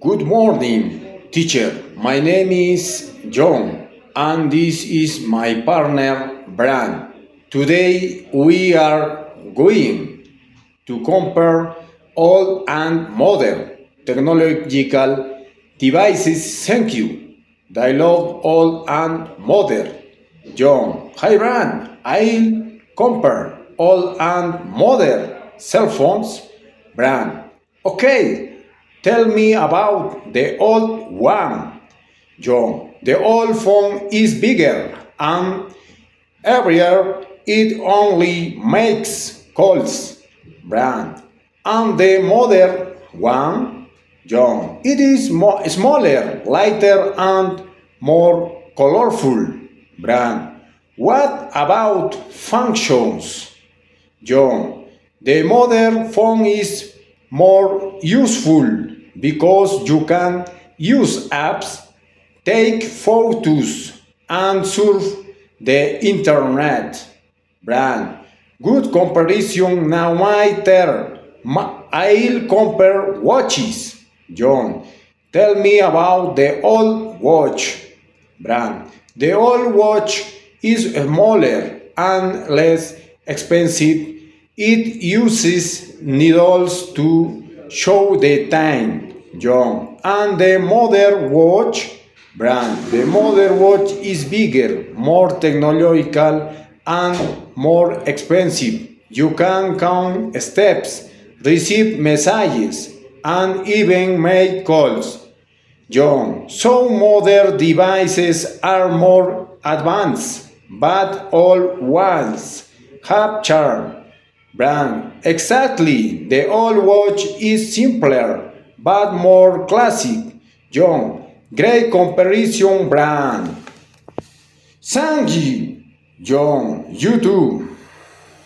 Good morning, teacher. My name is John, and this is my partner, Bran. Today we are going to compare old and modern technological devices. Thank you. Dialogue old and modern. John. Hi, Bran. I'll compare old and modern cell phones. Bran. Okay. Tell me about the old one, John. The old phone is bigger and heavier. It only makes calls, Brand. And the modern one, John. It is smaller, lighter, and more colorful, Brand. What about functions? John, the modern phone is more useful because you can use apps, take photos, and surf the internet. Brand, good comparison. Now my turn. I'll compare watches. John, tell me about the old watch. Brand, the old watch is smaller and less expensive. It uses needles to show the time, John. And the modern watch, Brand, the modern watch is bigger, more technological, and more expensive. You can count steps, receive messages, and even make calls. John, some modern devices are more advanced, but all ones have charm. Brand, exactly. The old watch is simpler, but more classic. John, great comparison, Brand. Thank you, John. You too.